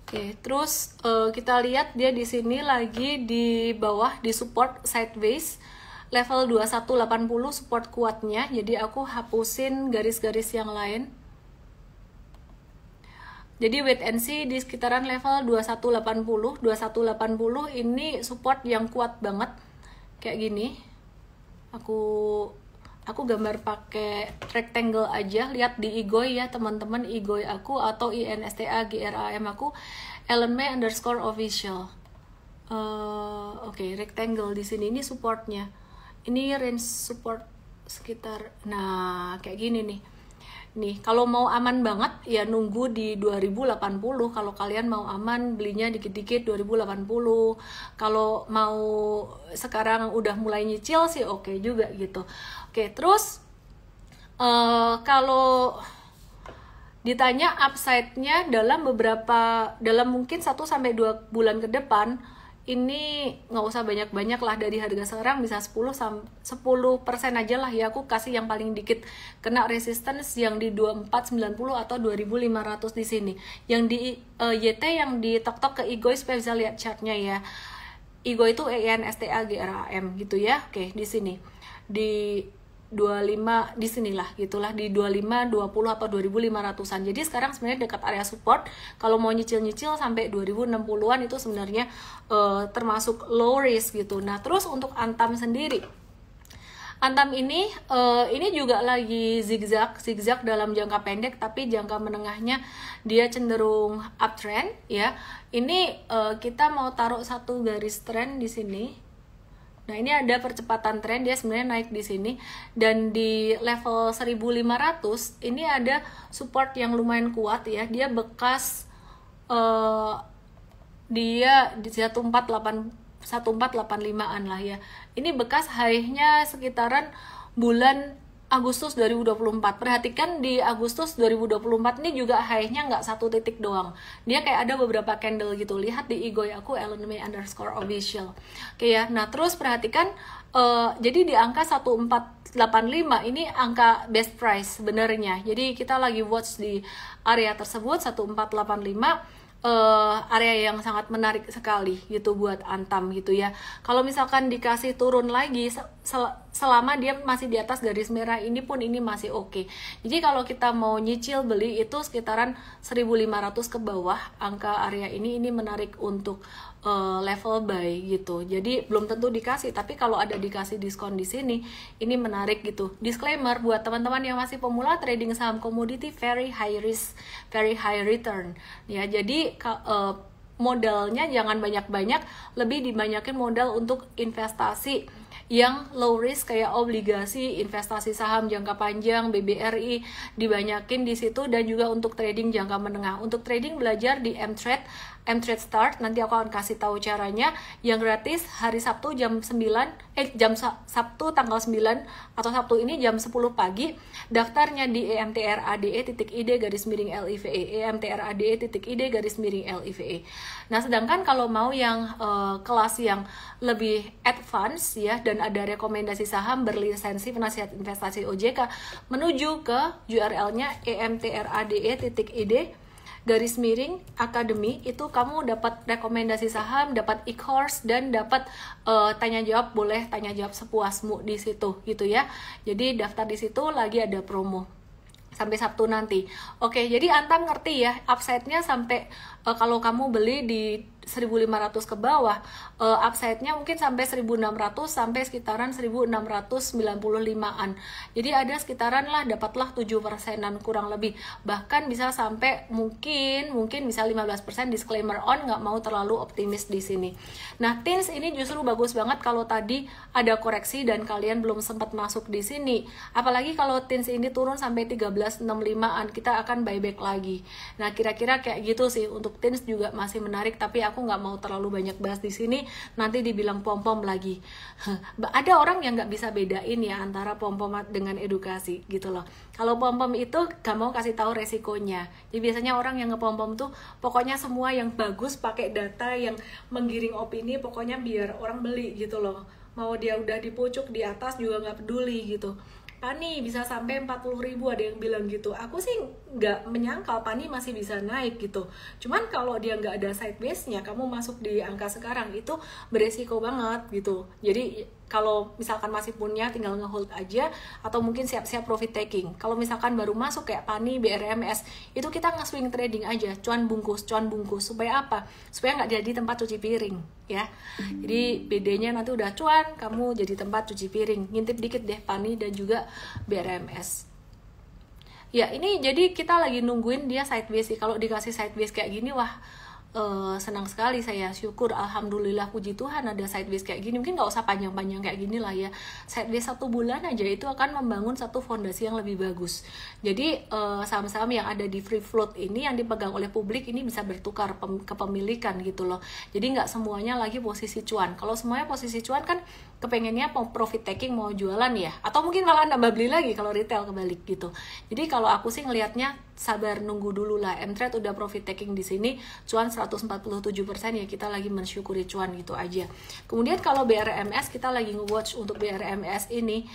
Oke, terus kita lihat dia di sini lagi di bawah di support sideways level 2180 support kuatnya. Jadi aku hapusin garis-garis yang lain. Jadi wait and see di sekitaran level 2180. 2180 ini support yang kuat banget. Kayak gini. Aku gambar pakai rectangle aja, lihat di IGOI ya teman-teman, IGOI aku atau INSTA GRAM aku @ellenme_official. Oke, rectangle di sini ini supportnya. Ini range support sekitar, nah kayak gini nih. Nih, kalau mau aman banget ya nunggu di 2080. Kalau kalian mau aman belinya dikit-dikit 2080. Kalau mau sekarang udah mulai nyicil sih oke juga gitu. Oke, terus kalau ditanya upside-nya dalam mungkin 1-2 bulan ke depan, ini nggak usah banyak-banyak lah, dari harga sekarang bisa 10% aja lah ya, aku kasih yang paling dikit kena resistance yang di 2490 atau 2500 di sini. Yang di YT yang di TokTok ke IGOI supaya bisa lihat chartnya ya. IGOI itu INSTA GRAM gitu ya. Oke, di sini di 25 di sinilah gitulah, di 25, 20 atau 2500-an. Jadi sekarang sebenarnya dekat area support. Kalau mau nyicil-nyicil sampai 2060-an itu sebenarnya termasuk low risk gitu. Nah, terus untuk Antam sendiri, Antam ini juga lagi zigzag dalam jangka pendek, tapi jangka menengahnya dia cenderung uptrend ya. Ini kita mau taruh satu garis trend di sini. Nah, ini ada percepatan tren, dia sebenarnya naik di sini, dan di level 1500 ini ada support yang lumayan kuat ya. Dia bekas dia di 1485-an lah ya. Ini bekas high-nya sekitaran bulan Agustus 2024. Perhatikan di Agustus 2024 ini juga high-nya nggak satu titik doang. Dia kayak ada beberapa candle gitu. Lihat di Igoy aku @ellenmay_official. Oke ya. Nah, terus perhatikan jadi di angka 1485 ini angka best price sebenarnya. Jadi kita lagi watch di area tersebut 1485. Area yang sangat menarik sekali gitu buat Antam gitu ya. Kalau misalkan dikasih turun lagi selama dia masih di atas garis merah ini pun ini masih oke. Jadi kalau kita mau nyicil beli itu sekitaran 1500 ke bawah angka area ini menarik untuk level buy gitu. Jadi belum tentu dikasih, tapi kalau ada dikasih diskon di sini ini menarik gitu. Disclaimer buat teman-teman yang masih pemula trading saham komoditi, very high risk, very high return ya. Jadi modalnya jangan banyak-banyak, lebih dibanyakin modal untuk investasi yang low risk kayak obligasi, investasi saham jangka panjang, BBRI dibanyakin di situ, dan juga untuk trading jangka menengah. Untuk trading belajar di Mtrade Start, nanti aku akan kasih tahu caranya yang gratis hari Sabtu jam 9 Sabtu tanggal 9 atau Sabtu ini jam 10 pagi. Daftarnya di emtrade.id/live emtrade.id/live. Nah, sedangkan kalau mau yang kelas yang lebih advance ya, dan ada rekomendasi saham berlisensi penasihat investasi OJK, menuju ke URL-nya emtrade.id/academy. Itu kamu dapat rekomendasi saham, dapat e-course, dan dapat tanya jawab, boleh tanya jawab sepuasmu di situ gitu ya. Jadi daftar di situ, lagi ada promo sampai Sabtu nanti. Oke, jadi Antam ngerti ya, upside-nya sampai kalau kamu beli di 1500 ke bawah, upside-nya mungkin sampai 1600 sampai sekitaran 1695-an. Jadi ada sekitaran lah, dapatlah 7%-an kurang lebih. Bahkan bisa sampai mungkin bisa 15%. Disclaimer on, nggak mau terlalu optimis di sini. Nah, TINS ini justru bagus banget kalau tadi ada koreksi dan kalian belum sempat masuk di sini. Apalagi kalau TINS ini turun sampai 1365-an, kita akan buyback lagi. Nah, kira-kira kayak gitu sih. Untuk TINS juga masih menarik, tapi aku nggak mau terlalu banyak bahas di sini, nanti dibilang pom-pom lagi. Ada orang yang nggak bisa bedain ya antara pom-pom dengan edukasi gitu loh. Kalau pom-pom itu gak mau kasih tahu resikonya. Jadi biasanya orang yang nge-pom-pom tuh pokoknya semua yang bagus, pakai data yang menggiring opini, pokoknya biar orang beli gitu loh. Mau dia udah di pucuk di atas juga nggak peduli gitu. Pani bisa sampai 40.000, ada yang bilang gitu. Aku sih nggak menyangkal Pani masih bisa naik gitu. Cuman kalau dia nggak ada sideways-nya, kamu masuk di angka sekarang itu beresiko banget gitu. Jadi kalau misalkan masih punya, tinggal ngehold aja, atau mungkin siap-siap profit taking. Kalau misalkan baru masuk kayak Pani, BRMS, itu kita nge-swing trading aja, cuan bungkus, supaya apa? Supaya nggak jadi tempat cuci piring, ya. Jadi BD-nya nanti udah cuan, kamu jadi tempat cuci piring. Ngintip dikit deh Pani dan juga BRMS. Ya, ini jadi kita lagi nungguin dia sideways sih. Kalau dikasih sideways kayak gini, wah, senang sekali saya, syukur, alhamdulillah, puji Tuhan ada sideways kayak gini. Mungkin nggak usah panjang-panjang kayak gini lah ya, sideways 1 bulan aja itu akan membangun satu fondasi yang lebih bagus. Jadi saham-saham yang ada di free float ini yang dipegang oleh publik ini bisa bertukar kepemilikan gitu loh. Jadi nggak semuanya lagi posisi cuan. Kalau semuanya posisi cuan kan kepengennya mau profit taking, mau jualan ya, atau mungkin malah nambah beli lagi kalau retail kebalik gitu. Jadi kalau aku sih ngelihatnya sabar nunggu dulu lah. Mtrade udah profit taking di sini, cuan 147% ya, kita lagi mensyukuri cuan gitu aja. Kemudian kalau BRMS, kita lagi nge-watch untuk BRMS ini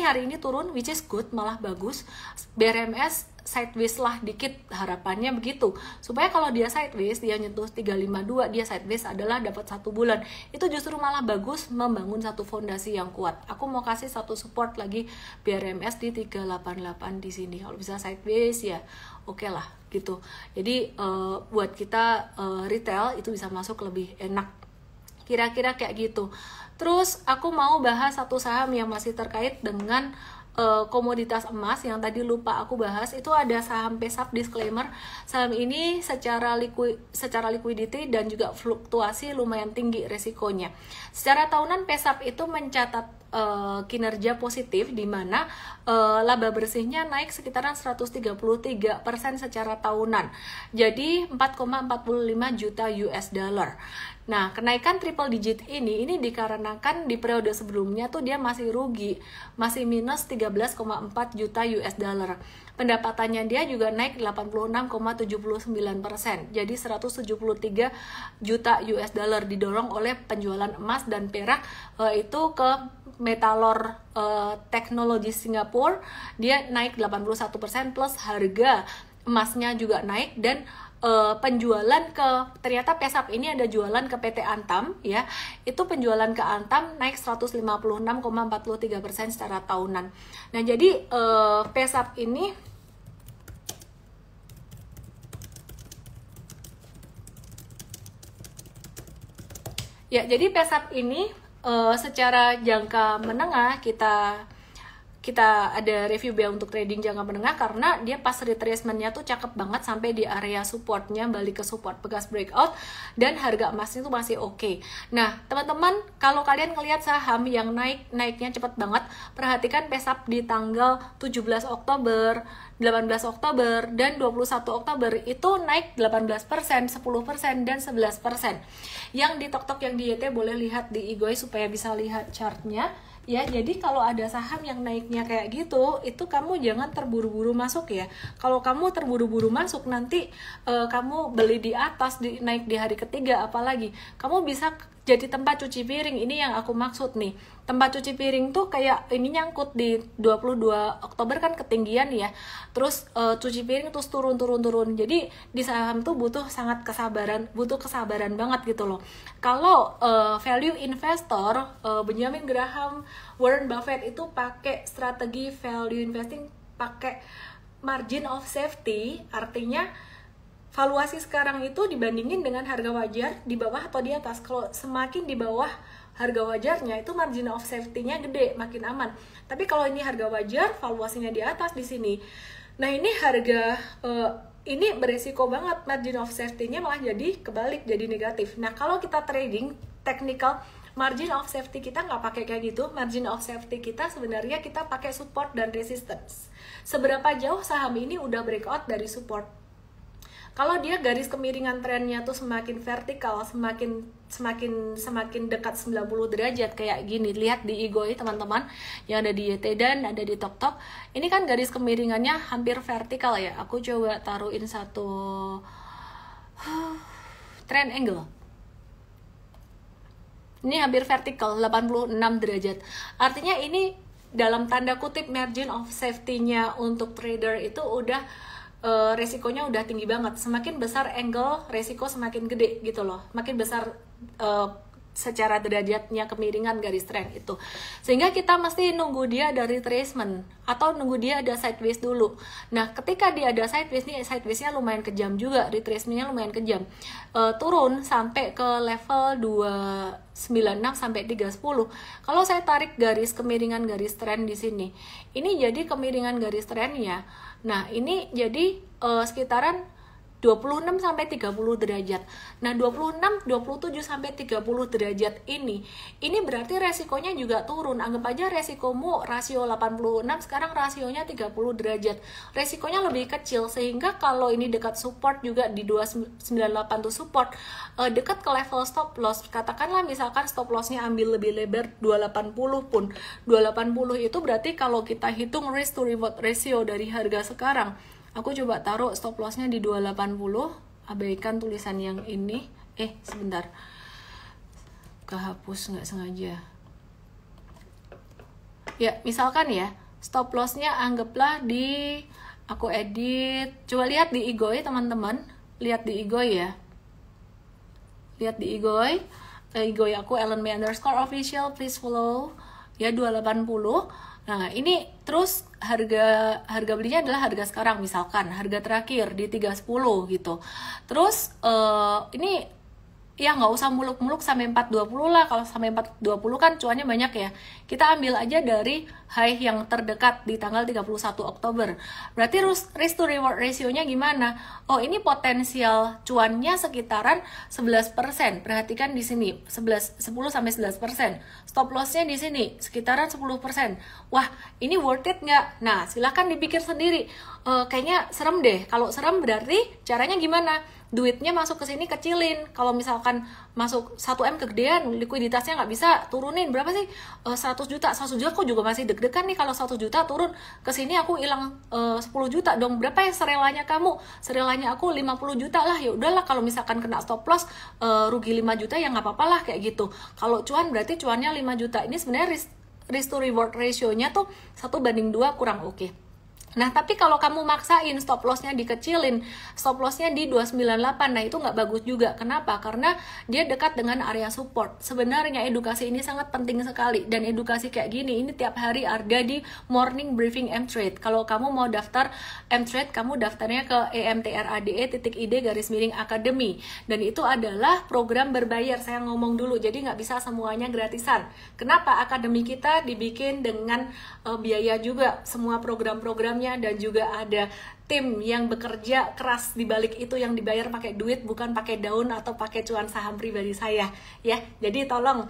hari ini turun, which is good, malah bagus. BRMS sideways lah dikit, harapannya begitu. Supaya kalau dia sideways, dia nyentuh 352, dia sideways adalah dapat 1 bulan. Itu justru malah bagus membangun satu fondasi yang kuat. Aku mau kasih satu support lagi BRMS di 388 di sini. Kalau bisa sideways ya oke lah gitu. Jadi buat kita retail itu bisa masuk lebih enak. Kira-kira kayak gitu. Terus aku mau bahas satu saham yang masih terkait dengan komoditas emas yang tadi lupa aku bahas. Itu ada saham PESAP. Disclaimer, saham ini secara liquidity dan juga fluktuasi lumayan tinggi resikonya. Secara tahunan PESAP itu mencatat kinerja positif, di mana laba bersihnya naik sekitaran 133% secara tahunan, jadi 4,45 juta US dollar. Nah, kenaikan triple digit ini dikarenakan di periode sebelumnya tuh dia masih rugi, masih minus 13,4 juta US dollar. Pendapatannya dia juga naik 86,79%, jadi 173 juta US dollar, didorong oleh penjualan emas dan perak itu ke Metalor Teknologi Singapura. Dia naik 81% plus harga emasnya juga naik, dan penjualan ke, ternyata PESAP ini ada jualan ke PT Antam ya, itu penjualan ke Antam naik 156,43% secara tahunan. Nah, jadi PESAP ini ya, jadi PESAP ini secara jangka menengah kita ada review biaya untuk trading jangka menengah, karena dia pas retracement-nya tuh cakep banget sampai di area supportnya, balik ke support, bekas breakout, dan harga emasnya tuh masih oke. Nah, teman-teman, kalau kalian ngelihat saham yang naiknya cepet banget, perhatikan PESAP di tanggal 17 Oktober, 18 Oktober, dan 21 Oktober itu naik 18%, 10%, dan 11%. Yang di TokTok, yang di YT boleh lihat di Igoi supaya bisa lihat chartnya. Ya, jadi kalau ada saham yang naiknya kayak gitu, itu kamu jangan terburu-buru masuk ya. Kalau kamu terburu-buru masuk, nanti kamu beli di atas, naik di hari ketiga, apalagi kamu bisa jadi tempat cuci piring. Ini yang aku maksud nih. Tempat cuci piring tuh kayak ini nyangkut di 22 Oktober kan ketinggian ya. Terus cuci piring terus turun. Jadi di saham tuh butuh kesabaran banget gitu loh. Kalau value investor, Benjamin Graham, Warren Buffett itu pakai strategi value investing, pakai margin of safety, artinya valuasi sekarang itu dibandingin dengan harga wajar di bawah atau di atas. Kalau semakin di bawah harga wajarnya, itu margin of safety-nya gede, makin aman. Tapi kalau ini harga wajar, valuasinya di atas di sini. Nah, ini harga ini beresiko banget, margin of safety-nya malah jadi kebalik, jadi negatif. Nah, kalau kita trading technical, margin of safety kita nggak pakai kayak gitu. Margin of safety kita sebenarnya kita pakai support dan resistance. Seberapa jauh saham ini udah breakout dari support? Kalau dia garis kemiringan trennya tuh semakin vertikal, semakin dekat 90 derajat kayak gini. Lihat di Igoi teman-teman, yang ada di YT dan ada di TokTok. Ini kan garis kemiringannya hampir vertikal ya. Aku coba taruhin satu trend angle. Ini hampir vertikal, 86 derajat. Artinya ini dalam tanda kutip margin of safety-nya untuk trader itu udah resikonya udah tinggi banget. Semakin besar angle, resiko semakin gede gitu loh. Makin besar secara derajatnya kemiringan garis trend itu. Sehingga kita mesti nunggu dia ada retracement atau nunggu dia ada sideways dulu. Nah, ketika dia ada sideways, nih sideways-nya lumayan kejam juga, retracement-nya lumayan kejam. Turun sampai ke level 296 sampai 310. Kalau saya tarik garis kemiringan garis trend di sini, ini jadi kemiringan garis trendnya. Nah, ini jadi sekitaran 26 sampai 30 derajat. Nah, 26, 27 sampai 30 derajat ini berarti resikonya juga turun. Anggap aja resikomu rasio 86, sekarang rasionya 30 derajat. Resikonya lebih kecil, sehingga kalau ini dekat support juga di 298 tuh support, dekat ke level stop loss. Katakanlah misalkan stop lossnya ambil lebih lebar 280 pun. 280 itu berarti kalau kita hitung risk to reward ratio dari harga sekarang, aku coba taruh stop lossnya di 280, abaikan tulisan yang ini. Sebentar, kehapus nggak sengaja. Ya, misalkan ya, stop lossnya anggaplah di Aku edit. Coba lihat di Igoy teman-teman. Lihat di Igoy ya. Lihat di Igoy. Igoy aku @ellen_official, please follow. Ya 280. Nah, ini terus harga belinya adalah harga sekarang, misalkan harga terakhir di 310 gitu. Terus ini ya nggak usah muluk-muluk sampai 420 lah. Kalau sampai 420 kan cuannya banyak ya. Kita ambil aja dari high yang terdekat di tanggal 31 Oktober. Berarti risk to reward ratio-nya gimana? Oh, ini potensial cuannya sekitaran 11%. Perhatikan di sini, 10 sampai 11%. Stop loss-nya di sini sekitaran 10%. Wah, ini worth it nggak? Nah, silahkan dipikir sendiri. Kayaknya serem deh. Kalau serem berarti caranya gimana? Duitnya masuk ke sini kecilin. Kalau misalkan masuk 1M kegedean, likuiditasnya nggak bisa turunin. Berapa sih? 100 juta. 100 juta aku juga masih deg-degan nih kalau 100 juta turun ke sini aku hilang 10 juta dong. Berapa ya serelanya kamu? Serelanya aku 50 juta lah. Ya udahlah, kalau misalkan kena stop loss rugi 5 juta ya nggak apa-apa lah kayak gitu. Kalau cuan berarti cuannya 5 juta. Ini sebenarnya risk to reward ratio-nya tuh 1:2 kurang oke. Nah, tapi kalau kamu maksain stop loss-nya dikecilin, stop loss-nya di 298, nah itu nggak bagus juga. Kenapa? Karena dia dekat dengan area support. Sebenarnya edukasi ini sangat penting sekali, dan edukasi kayak gini, ini tiap hari ada di morning briefing M-Trade. Kalau kamu mau daftar M-Trade, kamu daftarnya ke emtrade.id/academy, dan itu adalah program berbayar. Saya ngomong dulu, jadi nggak bisa semuanya gratisan. Kenapa? Akademi kita dibikin dengan biaya juga, semua program-programnya, dan juga ada tim yang bekerja keras di balik itu yang dibayar pakai duit, bukan pakai daun atau pakai cuan saham pribadi saya ya. Jadi tolong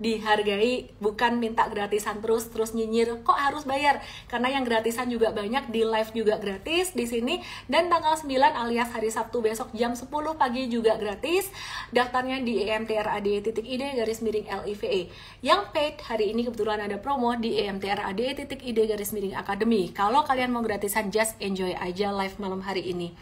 dihargai, bukan minta gratisan terus nyinyir kok harus bayar, karena yang gratisan juga banyak, di live juga gratis di sini, dan tanggal 9 alias hari Sabtu besok jam 10 pagi juga gratis. Daftarnya di emtrade.id/LIVA. Yang paid hari ini kebetulan ada promo di emtrade.id/academy. Kalau kalian mau gratisan, just enjoy aja live malam hari ini.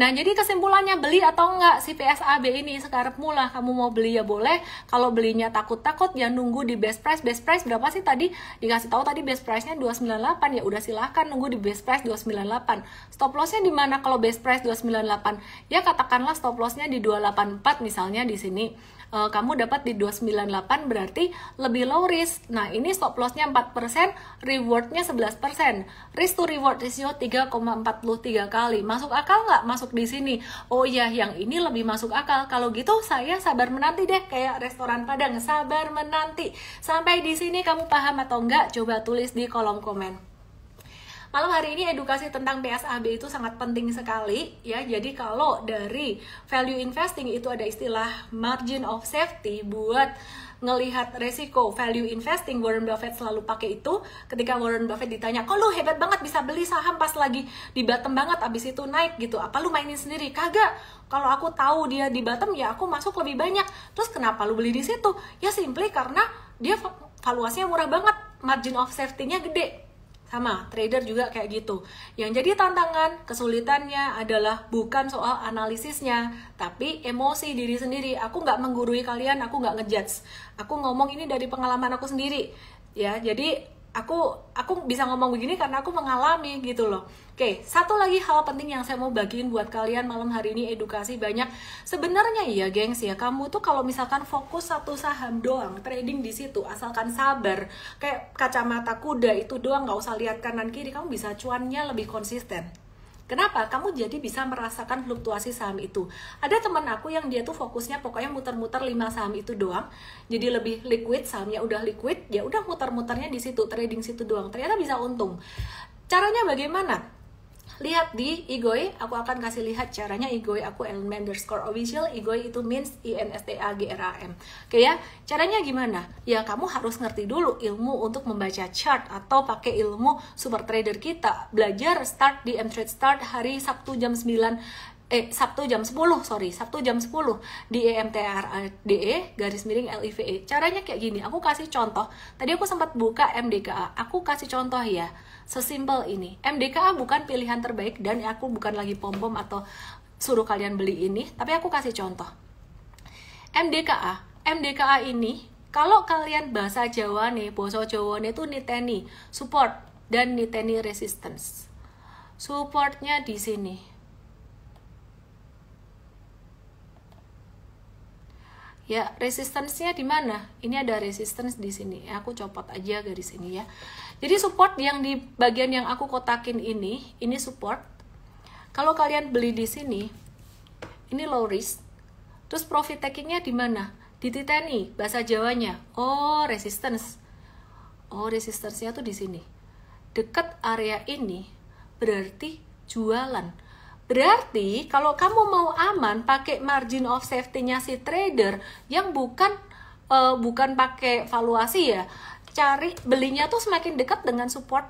Nah, jadi kesimpulannya, beli atau enggak si PSAB ini? Sekarepmu lah, kamu mau beli ya boleh. Kalau belinya takut-takut ya nunggu di best price. Best price berapa sih tadi? Dikasih tahu tadi best price-nya 298, ya udah silahkan nunggu di best price 298. Stop loss-nya di mana kalau best price 298? Ya katakanlah stop loss-nya di 284 misalnya di sini. Kamu dapat di 298, berarti lebih low risk. Nah, ini stop loss-nya 4%, reward-nya 11%. Risk to reward ratio 3,43 kali. Masuk akal nggak masuk di sini? Oh iya, yang ini lebih masuk akal. Kalau gitu saya sabar menanti deh, kayak restoran Padang, sabar menanti. Sampai di sini kamu paham atau enggak? Coba tulis di kolom komen. Malam hari ini edukasi tentang PSAB itu sangat penting sekali ya. Jadi kalau dari value investing itu ada istilah margin of safety buat ngelihat resiko. Value investing, Warren Buffett selalu pakai itu. Ketika Warren Buffett ditanya, kok lu hebat banget bisa beli saham pas lagi di bottom banget, abis itu naik gitu, apa lu mainin sendiri? Kagak, kalau aku tahu dia di bottom ya aku masuk lebih banyak. Terus kenapa lu beli di situ? Ya simply karena dia valuasinya murah banget, margin of safety-nya gede. Sama, trader juga kayak gitu. Yang jadi tantangan, kesulitannya adalah bukan soal analisisnya, tapi emosi diri sendiri. Aku nggak menggurui kalian, aku nggak ngejudge. Aku ngomong ini dari pengalaman aku sendiri. Ya, jadi aku bisa ngomong begini karena aku mengalami gitu loh. Oke, satu lagi hal penting yang saya mau bagiin buat kalian malam hari ini, edukasi banyak. Sebenarnya iya gengs ya, kamu tuh kalau misalkan fokus satu saham doang, trading di situ, asalkan sabar, kayak kacamata kuda itu doang, nggak usah lihat kanan kiri, kamu bisa cuannya lebih konsisten. Kenapa? Kamu jadi bisa merasakan fluktuasi saham itu. Ada teman aku yang dia tuh fokusnya pokoknya muter-muter 5 saham itu doang. Jadi lebih liquid, sahamnya udah liquid, ya udah muter-muternya di situ, trading situ doang. Ternyata bisa untung. Caranya bagaimana? Lihat di Igoy, aku akan kasih lihat caranya. Igoy aku @ellen_official. Igoy itu means INSTAGRAM. Oke ya, caranya gimana? Ya kamu harus ngerti dulu ilmu untuk membaca chart atau pakai ilmu super trader kita. Belajar start di M-Trade Start hari Sabtu jam 10 di emtrade/LIVA. Caranya kayak gini, aku kasih contoh. Tadi aku sempat buka MDKA, aku kasih contoh ya. Sesimpel ini, MDKA bukan pilihan terbaik dan aku bukan lagi pom-pom atau suruh kalian beli ini, tapi aku kasih contoh. MDKA ini, kalau kalian bahasa Jawa nih, bahasa Jawa nih itu niteni support dan niteni resistance. supportnya di sini. Ya, resistance-nya di mana? Ini ada resistance di sini. Aku copot aja garis ini ya. Jadi support yang di bagian yang aku kotakin ini support. Kalau kalian beli di sini, ini low risk. Terus profit taking-nya di mana? Dititeni bahasa Jawanya. Oh, resistance. Oh, resistance-nya tuh di sini. Dekat area ini berarti jualan. Berarti kalau kamu mau aman pakai margin of safety-nya si trader yang bukan pakai valuasi ya. Cari belinya tuh semakin dekat dengan support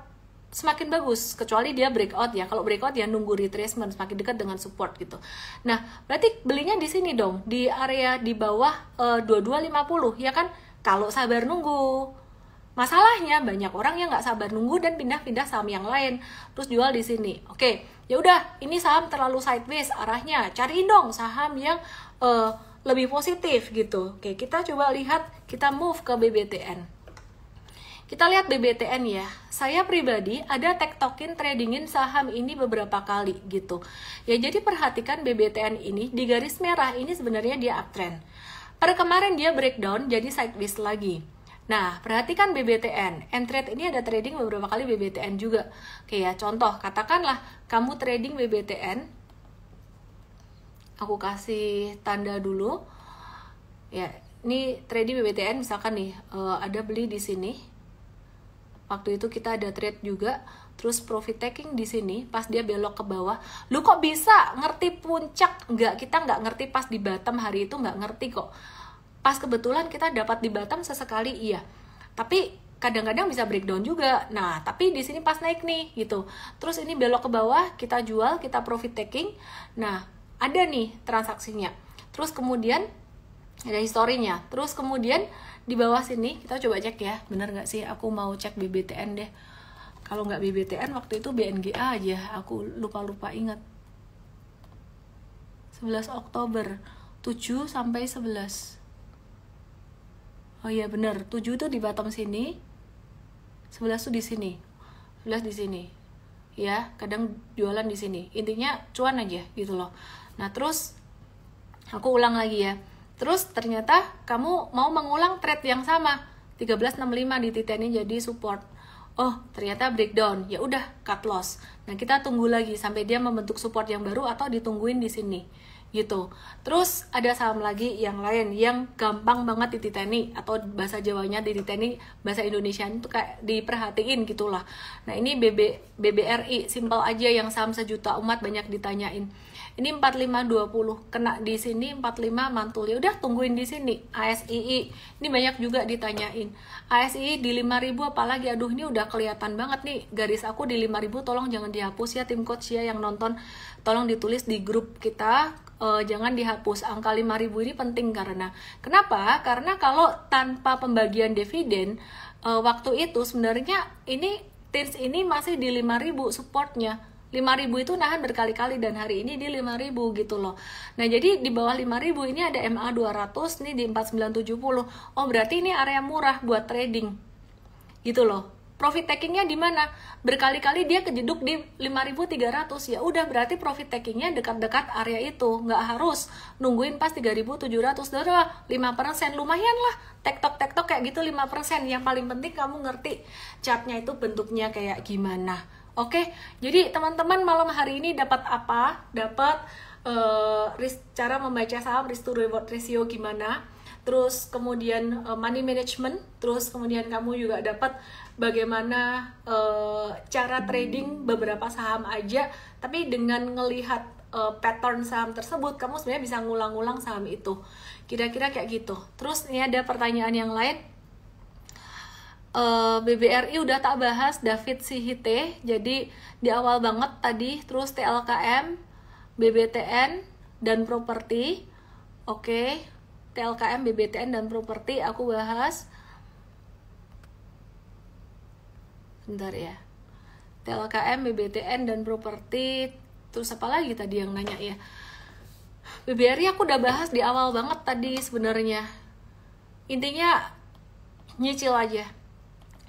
semakin bagus, kecuali dia breakout ya. Kalau breakout ya nunggu retracement semakin dekat dengan support gitu. Nah, berarti belinya di sini dong, di area di bawah 2250 ya kan? Kalau sabar nunggu. Masalahnya banyak orang yang nggak sabar nunggu dan pindah-pindah saham yang lain, terus jual di sini. Oke, ya udah, ini saham terlalu sideways arahnya, cariin dong saham yang lebih positif gitu. Oke, kita coba lihat, kita move ke BBTN. Kita lihat BBTN ya. Saya pribadi ada tektokin tradingin saham ini beberapa kali gitu. Ya jadi perhatikan BBTN ini di garis merah ini sebenarnya dia uptrend. Pada kemarin dia breakdown jadi sideways lagi. Nah, perhatikan BBTN. Trade ini ada trading beberapa kali BBTN juga. Oke ya, contoh, katakanlah kamu trading BBTN. Aku kasih tanda dulu. Ya, ini trading BBTN misalkan nih, ada beli di sini. Waktu itu kita ada trade juga. Terus profit taking di sini, pas dia belok ke bawah. Lu kok bisa ngerti puncak? Enggak, kita nggak ngerti pas di bottom hari itu, nggak ngerti kok. Pas kebetulan kita dapat di bottom sesekali iya, tapi kadang-kadang bisa breakdown juga. Nah, tapi di sini pas naik nih gitu, terus ini belok ke bawah, kita jual, kita profit taking. Nah, ada nih transaksinya, terus kemudian ada historinya, terus kemudian di bawah sini kita coba cek ya, bener nggak sih? Aku mau cek BBTN deh. Kalau nggak BBTN waktu itu BNGA aja, aku lupa ingat. 11 Oktober 7 sampai 11. Oh iya bener, 7 tuh di bottom sini, 11 tuh di sini, 11 di sini. Ya, kadang jualan di sini. Intinya cuan aja gitu loh. Nah, terus aku ulang lagi ya. Terus ternyata kamu mau mengulang trade yang sama, 1365 dititeni jadi support. Oh, ternyata breakdown. Ya udah, cut loss. Nah, kita tunggu lagi sampai dia membentuk support yang baru atau ditungguin di sini. Gitu. Terus ada saham lagi yang lain yang gampang banget dititeni, atau bahasa Jawanya dititeni, bahasa Indonesia itu kayak diperhatiin gitulah. Nah, ini BBRI, simpel aja, yang saham sejuta umat banyak ditanyain. Ini 4520 kena di sini, 45 mantul. Ya udah, tungguin di sini. ASII ini banyak juga ditanyain. ASII di 5000 apalagi, aduh ini udah kelihatan banget nih garis aku di 5000, tolong jangan dihapus ya tim coach ya yang nonton, tolong ditulis di grup kita. Jangan dihapus, angka 5000 ini penting. Kenapa? Karena kalau tanpa pembagian dividen waktu itu sebenarnya ini TIRS ini masih di 5000 supportnya. 5000 itu nahan berkali-kali dan hari ini di 5000 gitu loh. Nah, jadi di bawah 5000 ini ada MA 200 nih di 4970. Oh, berarti ini area murah buat trading. Gitu loh. Profit takingnya di mana? Berkali-kali dia kejeduk di 5.300. Ya udah, berarti profit takingnya dekat-dekat area itu. Nggak harus nungguin pas 3.700. Udah 5%, lumayan lah. Tektok kayak gitu 5%. Yang paling penting kamu ngerti chartnya itu bentuknya kayak gimana. Oke, jadi teman-teman malam hari ini dapat apa? Dapat cara membaca saham, risk to reward ratio gimana? Terus kemudian money management, terus kemudian kamu juga dapat bagaimana cara trading beberapa saham aja, tapi dengan ngelihat pattern saham tersebut, kamu sebenarnya bisa ngulang-ngulang saham itu. Kira-kira kayak gitu. Terus ini ada pertanyaan yang lain. BBRI udah tak bahas, David Sihite, jadi di awal banget tadi. Terus TLKM, BBTN, dan properti. Oke, TLKM, BBTN, dan properti aku bahas. Bentar ya. TLKM, BBTN, dan properti. Terus apa lagi tadi yang nanya ya? BBRI aku udah bahas di awal banget tadi sebenarnya. Intinya nyicil aja.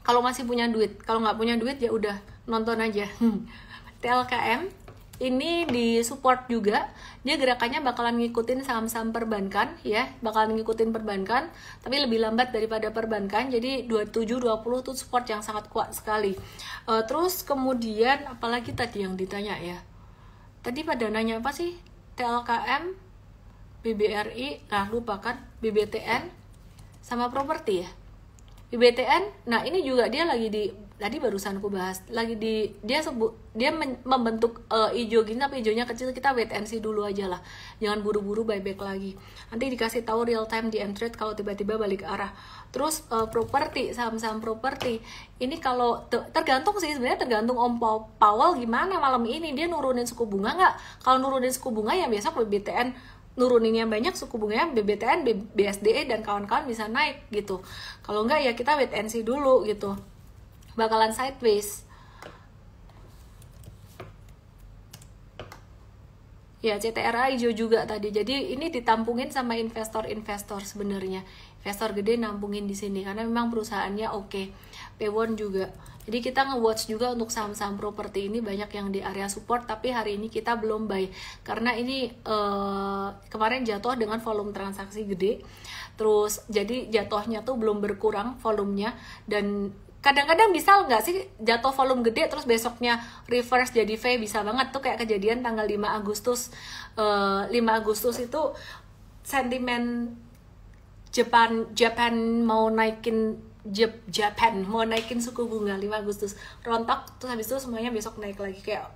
Kalau masih punya duit, kalau nggak punya duit ya udah nonton aja. TLKM ini di support juga, dia gerakannya bakalan ngikutin saham-saham perbankan ya, bakalan ngikutin perbankan tapi lebih lambat daripada perbankan. Jadi 27-20 tuh support yang sangat kuat sekali. Terus kemudian apalagi tadi yang ditanya ya, tadi pada nanya apa sih? TLKM, BBRI, nah lupa kan, BBTN sama properti ya. BBTN, nah ini juga dia lagi di, tadi barusan aku bahas, lagi di, dia membentuk hijau gini tapi hijaunya kecil, kita wait and see dulu aja lah, jangan buru-buru buyback lagi, nanti dikasih tahu real time di M-Trade kalau tiba-tiba balik arah. Terus properti, saham-saham properti ini kalau tergantung sih sebenarnya, tergantung Om Powell gimana malam ini, dia nurunin suku bunga nggak. Kalau nurunin suku bunga ya besok BBTN nuruninnya banyak, suku bunganya BBTN, BSDE dan kawan-kawan bisa naik gitu. Kalau enggak ya kita wait and see dulu gitu, bakalan sideways ya. CTRA hijau juga tadi, jadi ini ditampungin sama investor sebenarnya, investor gede nampungin di sini karena memang perusahaannya oke. Pewon juga, jadi kita nge-watch juga untuk saham-saham properti ini, banyak yang di area support tapi hari ini kita belum buy karena ini kemarin jatuh dengan volume transaksi gede, terus jadi jatuhnya tuh belum berkurang volumenya. Dan kadang-kadang bisa nggak sih jatuh volume gede terus besoknya reverse jadi V, bisa banget tuh, kayak kejadian tanggal 5 Agustus. 5 Agustus itu sentimen Japan mau naikin suku bunga 5 Agustus, rontok, terus habis itu semuanya besok naik lagi, kayak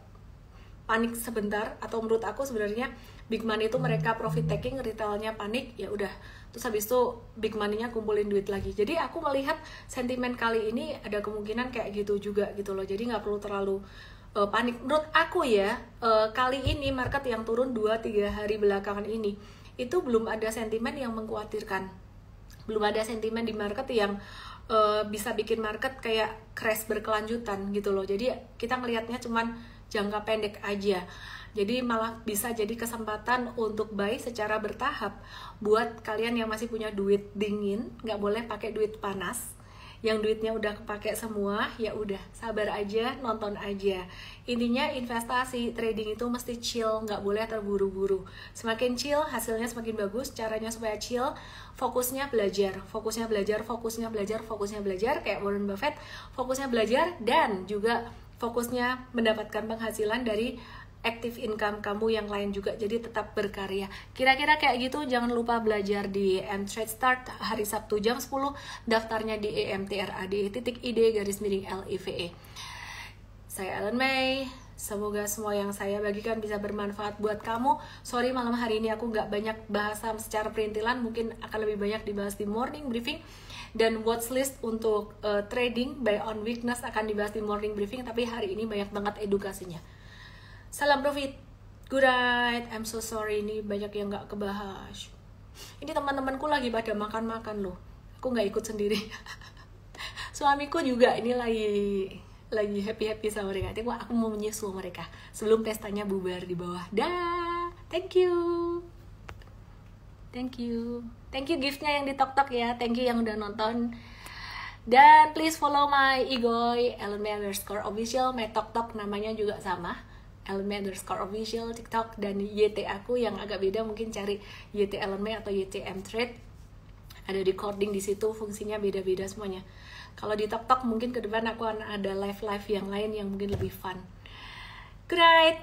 panik sebentar. Atau menurut aku sebenarnya big money itu mereka profit taking, retailnya panik, ya udah, terus habis itu big money-nya kumpulin duit lagi. Jadi aku melihat sentimen kali ini ada kemungkinan kayak gitu juga gitu loh, jadi nggak perlu terlalu panik menurut aku ya. Kali ini market yang turun 2-3 hari belakangan ini itu belum ada sentimen yang mengkhawatirkan, belum ada sentimen di market yang bisa bikin market kayak crash berkelanjutan gitu loh. Jadi kita ngelihatnya cuman jangka pendek aja, jadi malah bisa jadi kesempatan untuk buy secara bertahap. Buat kalian yang masih punya duit dingin, nggak boleh pakai duit panas. Yang duitnya udah kepake semua, ya udah sabar aja, nonton aja. Intinya investasi trading itu mesti chill, nggak boleh terburu-buru. Semakin chill hasilnya semakin bagus. Caranya supaya chill, fokusnya belajar, kayak Warren Buffett, fokusnya belajar dan juga fokusnya mendapatkan penghasilan dari active income kamu yang lain juga, jadi tetap berkarya. Kira-kira kayak gitu. Jangan lupa belajar di M-Trade Start hari Sabtu jam 10, daftarnya di emtrade.id/LIVE. Saya Ellen May, semoga semua yang saya bagikan bisa bermanfaat buat kamu. Sorry malam hari ini aku nggak banyak bahas saham secara perintilan, mungkin akan lebih banyak dibahas di morning briefing. Dan watchlist untuk trading buy on weakness akan dibahas di morning briefing, tapi hari ini banyak banget edukasinya. Salam profit, good night. I'm so sorry ini banyak yang nggak kebahas. Ini teman-temanku lagi pada makan-makan loh, aku nggak ikut sendiri. Suamiku juga ini lagi happy sama mereka. Tapi aku mau menyusul mereka sebelum pestanya bubar di bawah. Dah, thank you giftnya yang di tok ya, thank you yang udah nonton. Dan please follow my Igoy @Ellen_official, my tok namanya juga sama, @Ellen_official TikTok, dan YT aku yang agak beda, mungkin cari YT Ellen May atau YT M-Trade. Ada recording di situ, fungsinya beda-beda semuanya. Kalau di TikTok mungkin ke depan aku akan ada live yang lain yang mungkin lebih fun. Good night.